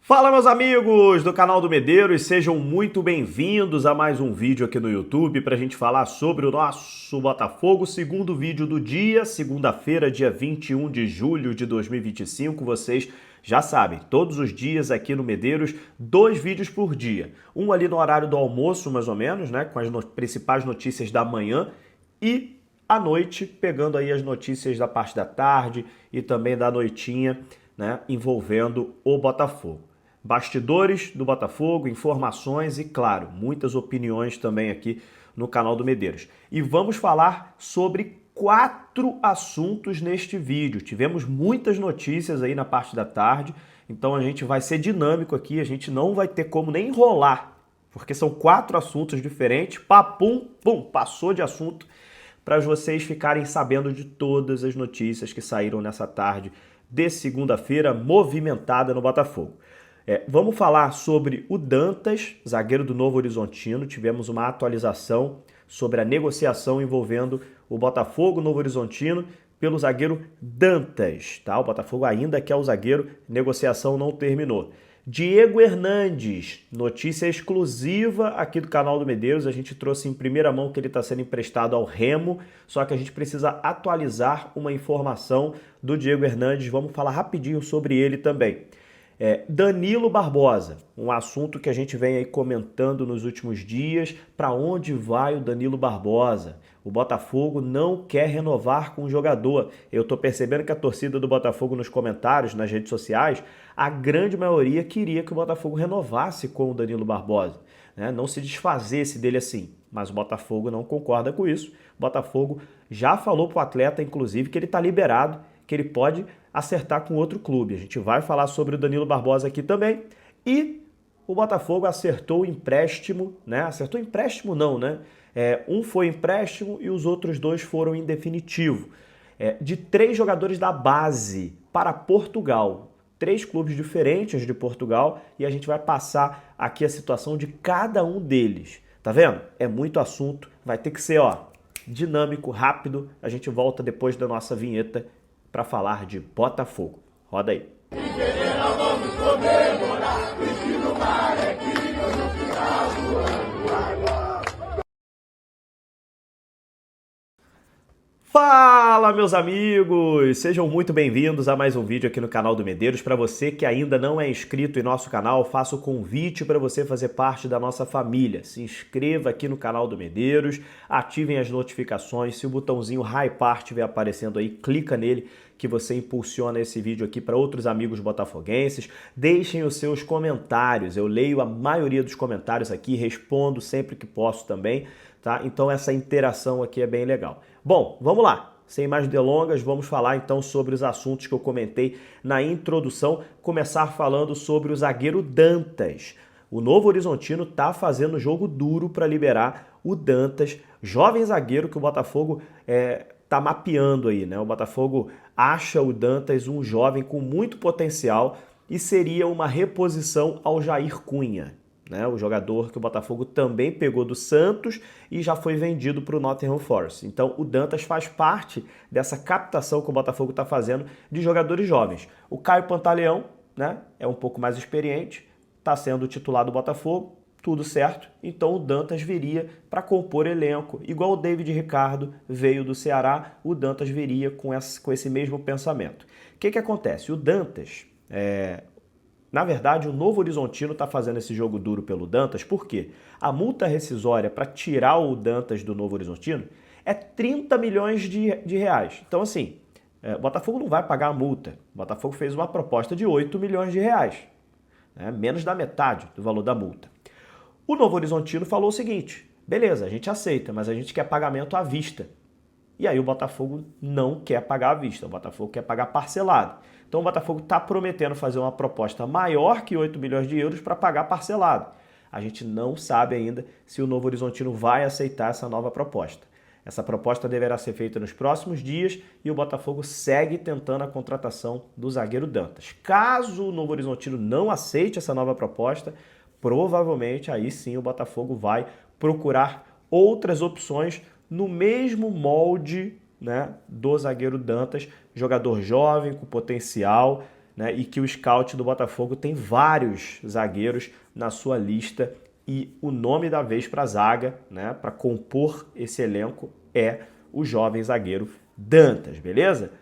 Fala, meus amigos do canal do Medeiros, sejam muito bem-vindos a mais um vídeo aqui no YouTube para a gente falar sobre o nosso Botafogo, segundo vídeo do dia, segunda-feira, dia 21 de julho de 2025. Vocês já sabem, todos os dias aqui no Medeiros, 2 vídeos por dia. Um ali no horário do almoço, mais ou menos, né, com as principais notícias da manhã, e à noite, pegando aí as notícias da parte da tarde e também da noitinha, né, envolvendo o Botafogo. Bastidores do Botafogo, informações e, claro, muitas opiniões também aqui no canal do Medeiros. E vamos falar sobre 4 assuntos neste vídeo. Tivemos muitas notícias aí na parte da tarde, então a gente vai ser dinâmico aqui, a gente não vai ter como nem enrolar, porque são 4 assuntos diferentes, papum, pum, passou de assunto, para vocês ficarem sabendo de todas as notícias que saíram nessa tarde de segunda-feira movimentada no Botafogo. Vamos falar sobre o Dantas, zagueiro do Novo Horizontino. Tivemos uma atualização sobre a negociação envolvendo o Botafogo Novo Horizontino pelo zagueiro Dantas. Tá? O Botafogo ainda quer o zagueiro, negociação não terminou. Diego Hernandes, notícia exclusiva aqui do canal do Medeiros. A gente trouxe em primeira mão que ele está sendo emprestado ao Remo, só que a gente precisa atualizar uma informação do Diego Hernandes. Vamos falar rapidinho sobre ele também. Danilo Barbosa, um assunto que a gente vem aí comentando nos últimos dias. Para onde vai o Danilo Barbosa? O Botafogo não quer renovar com o jogador. Eu estou percebendo que a torcida do Botafogo nos comentários, nas redes sociais, a grande maioria queria que o Botafogo renovasse com o Danilo Barbosa, né? Não se desfazesse dele assim. Mas o Botafogo não concorda com isso. O Botafogo já falou para o atleta, inclusive, que ele está liberado, que ele pode acertar com outro clube. A gente vai falar sobre o Danilo Barbosa aqui também. E o Botafogo acertou o empréstimo, né? Acertou empréstimo não, né? Um foi empréstimo e os outros 2 foram em definitivo. De 3 jogadores da base para Portugal. 3 clubes diferentes de Portugal e a gente vai passar aqui a situação de cada um deles. Tá vendo? É muito assunto, vai ter que ser, dinâmico, rápido. A gente volta depois da nossa vinheta para falar de Botafogo. Roda aí. Fala, meus amigos! Sejam muito bem-vindos a mais um vídeo aqui no canal do Medeiros. Para você que ainda não é inscrito em nosso canal, faço o convite para você fazer parte da nossa família. Se inscreva aqui no canal do Medeiros, ativem as notificações. Se o botãozinho Hypar estiver aparecendo aí, clica nele que você impulsiona esse vídeo aqui para outros amigos botafoguenses. Deixem os seus comentários. Eu leio a maioria dos comentários aqui, respondo sempre que posso também, tá? Então essa interação aqui é bem legal. Bom, vamos lá. Sem mais delongas, vamos falar então sobre os assuntos que eu comentei na introdução. Começar falando sobre o zagueiro Dantas. O Novo Horizontino está fazendo jogo duro para liberar o Dantas, jovem zagueiro que o Botafogo está mapeando aí, né? O Botafogo acha o Dantas um jovem com muito potencial e seria uma reposição ao Jair Cunha, né? O jogador que o Botafogo também pegou do Santos e já foi vendido para o Nottingham Forest. Então o Dantas faz parte dessa captação que o Botafogo está fazendo de jogadores jovens. O Caio Pantaleão, né, é um pouco mais experiente, está sendo titular do Botafogo, tudo certo, então o Dantas viria para compor elenco. Igual o David Ricardo veio do Ceará, o Dantas viria com esse mesmo pensamento. O que acontece? O Dantas, na verdade, o Novo Horizontino está fazendo esse jogo duro pelo Dantas, porque a multa rescisória para tirar o Dantas do Novo Horizontino é 30 milhões de reais. Então, assim, o Botafogo não vai pagar a multa. O Botafogo fez uma proposta de 8 milhões de reais, né? Menos da metade do valor da multa. O Novo Horizontino falou o seguinte: beleza, a gente aceita, mas a gente quer pagamento à vista. E aí o Botafogo não quer pagar à vista, o Botafogo quer pagar parcelado. Então o Botafogo está prometendo fazer uma proposta maior que 8 milhões de euros para pagar parcelado. A gente não sabe ainda se o Novo Horizontino vai aceitar essa nova proposta. Essa proposta deverá ser feita nos próximos dias e o Botafogo segue tentando a contratação do zagueiro Dantas. Caso o Novo Horizontino não aceite essa nova proposta, provavelmente aí sim o Botafogo vai procurar outras opções no mesmo molde, né, do zagueiro Dantas, jogador jovem, com potencial, né, e que o scout do Botafogo tem vários zagueiros na sua lista e o nome da vez para a zaga, né, para compor esse elenco é o jovem zagueiro Dantas, beleza?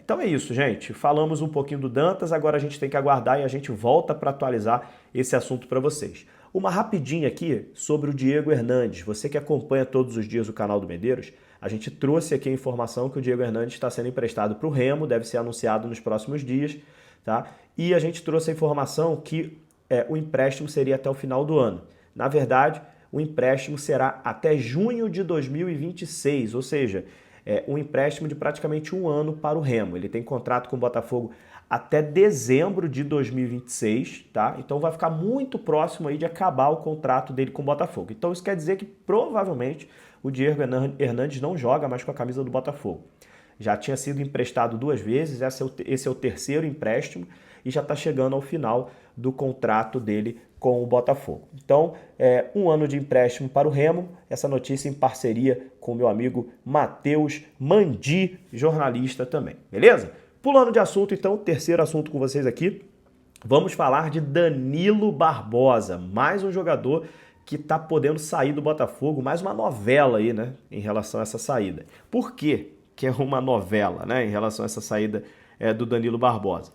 Então é isso, gente. Falamos um pouquinho do Dantas, agora a gente tem que aguardar e a gente volta para atualizar esse assunto para vocês. Uma rapidinha aqui sobre o Diego Hernandes. Você que acompanha todos os dias o canal do Medeiros, a gente trouxe aqui a informação que o Diego Hernandes está sendo emprestado para o Remo, deve ser anunciado nos próximos dias, tá? E a gente trouxe a informação que o empréstimo seria até o final do ano. Na verdade, o empréstimo será até junho de 2026, ou seja, um empréstimo de praticamente um ano para o Remo. Ele tem contrato com o Botafogo até dezembro de 2026, tá? Então vai ficar muito próximo aí de acabar o contrato dele com o Botafogo. Então isso quer dizer que provavelmente o Diego Hernandes não joga mais com a camisa do Botafogo. Já tinha sido emprestado 2 vezes, esse é o terceiro empréstimo e já está chegando ao final do contrato dele com o Botafogo. Então, um ano de empréstimo para o Remo, essa notícia em parceria com o meu amigo Matheus Mandi, jornalista também, beleza? Pulando de assunto, então, terceiro assunto com vocês aqui, vamos falar de Danilo Barbosa, mais um jogador que está podendo sair do Botafogo, mais uma novela aí, né, em relação a essa saída. Por quê que é uma novela, né, em relação a essa saída do Danilo Barbosa?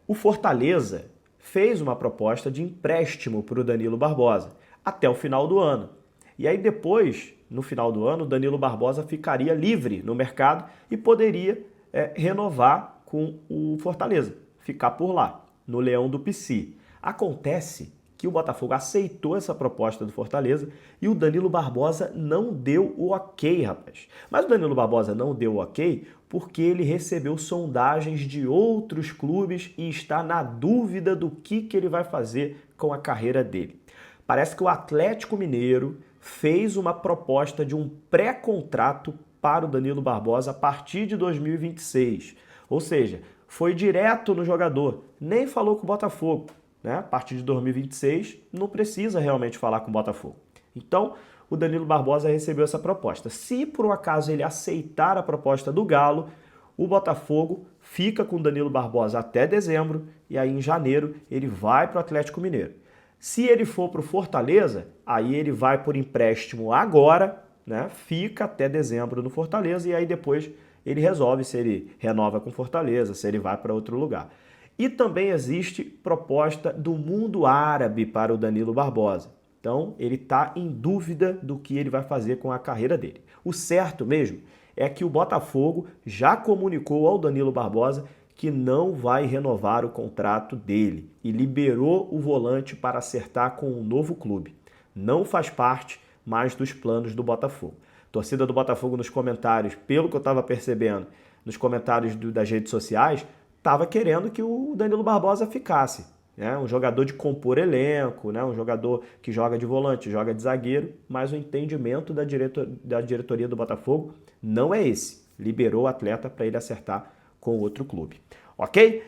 O Fortaleza fez uma proposta de empréstimo para o Danilo Barbosa até o final do ano. E aí depois, no final do ano, o Danilo Barbosa ficaria livre no mercado e poderia renovar com o Fortaleza, ficar por lá, no Leão do Pici. Acontece que o Botafogo aceitou essa proposta do Fortaleza e o Danilo Barbosa não deu o ok, rapaz. Mas o Danilo Barbosa não deu o ok porque ele recebeu sondagens de outros clubes e está na dúvida do que ele vai fazer com a carreira dele. Parece que o Atlético Mineiro fez uma proposta de um pré-contrato para o Danilo Barbosa a partir de 2026. Ou seja, foi direto no jogador, nem falou com o Botafogo. A partir de 2026, não precisa realmente falar com o Botafogo. Então, o Danilo Barbosa recebeu essa proposta. Se por um acaso ele aceitar a proposta do Galo, o Botafogo fica com o Danilo Barbosa até dezembro e aí em janeiro ele vai para o Atlético Mineiro. Se ele for para o Fortaleza, aí ele vai por empréstimo agora, né? Fica até dezembro no Fortaleza e aí depois ele resolve se ele renova com Fortaleza, se ele vai para outro lugar. E também existe proposta do mundo árabe para o Danilo Barbosa. Então, ele está em dúvida do que ele vai fazer com a carreira dele. O certo mesmo é que o Botafogo já comunicou ao Danilo Barbosa que não vai renovar o contrato dele e liberou o volante para acertar com um novo clube. Não faz parte mais dos planos do Botafogo. Torcida do Botafogo nos comentários, pelo que eu estava percebendo, nos comentários das redes sociais, estava querendo que o Danilo Barbosa ficasse, né? Um jogador de compor elenco, né? Um jogador que joga de volante, joga de zagueiro, mas o entendimento da diretoria do Botafogo não é esse. Liberou o atleta para ele acertar com outro clube, ok?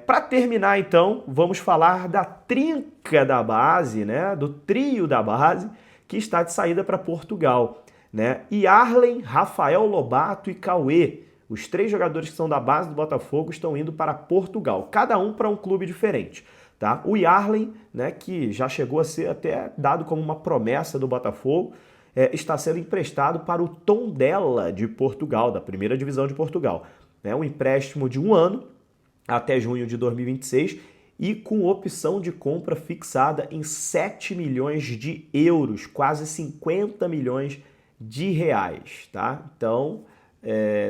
Para terminar, então, vamos falar da trinca da base, né? Do trio da base que está de saída para Portugal, né? Yarlen, Rafael Lobato e Cauê. Os 3 jogadores que são da base do Botafogo estão indo para Portugal, cada um para um clube diferente. Tá? O Yarlen, né, que já chegou a ser até dado como uma promessa do Botafogo, está sendo emprestado para o Tondela de Portugal, da primeira divisão de Portugal. Um empréstimo de 1 ano até junho de 2026 e com opção de compra fixada em 7 milhões de euros, quase 50 milhões de reais. Tá? Então,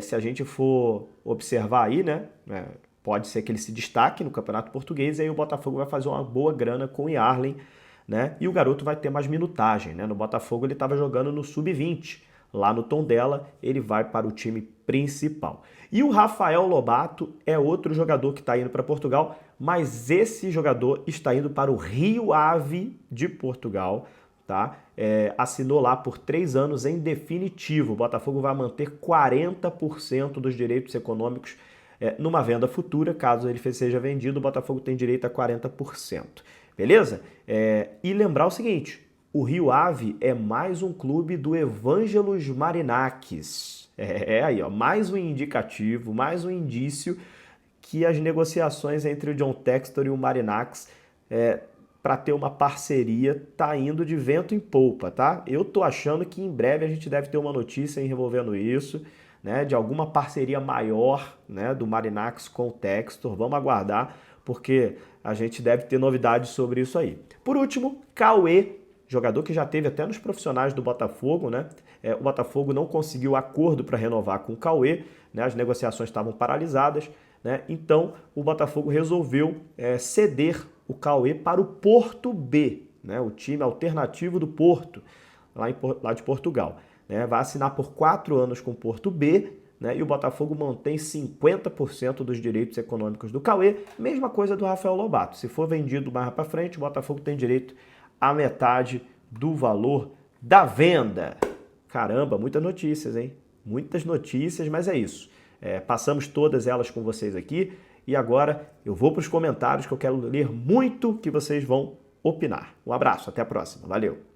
se a gente for observar aí, né, pode ser que ele se destaque no Campeonato Português e aí o Botafogo vai fazer uma boa grana com o Yarlen, né, e o garoto vai ter mais minutagem, né? No Botafogo ele estava jogando no Sub-20, lá no Tondela ele vai para o time principal. E o Rafael Lobato é outro jogador que está indo para Portugal, mas esse jogador está indo para o Rio Ave de Portugal, tá? Assinou lá por 3 anos em definitivo. O Botafogo vai manter 40% dos direitos econômicos numa venda futura. Caso ele seja vendido, o Botafogo tem direito a 40%. Beleza? E lembrar o seguinte, o Rio Ave é mais um clube do Evangelos Marinakis. Aí, ó, mais um indicativo, mais um indício que as negociações entre o John Textor e o Marinakis para ter uma parceria tá indo de vento em polpa, tá? Eu tô achando que em breve a gente deve ter uma notícia envolvendo isso, né, de alguma parceria maior, né, do Marinakis com o Textor. Vamos aguardar, porque a gente deve ter novidades sobre isso aí. Por último, Cauê, jogador que já teve até nos profissionais do Botafogo, né? O Botafogo não conseguiu acordo para renovar com o Cauê, né? As negociações estavam paralisadas, né? Então o Botafogo resolveu ceder o Cauê para o Porto B, né? O time alternativo do Porto, lá de Portugal, né? Vai assinar por 4 anos com o Porto B, né? E o Botafogo mantém 50% dos direitos econômicos do Cauê. Mesma coisa do Rafael Lobato. Se for vendido mais para frente, o Botafogo tem direito a metade do valor da venda. Caramba, muitas notícias, hein? Muitas notícias, mas é isso. Passamos todas elas com vocês aqui e agora eu vou para os comentários que eu quero ler muito o que vocês vão opinar. Um abraço, até a próxima. Valeu!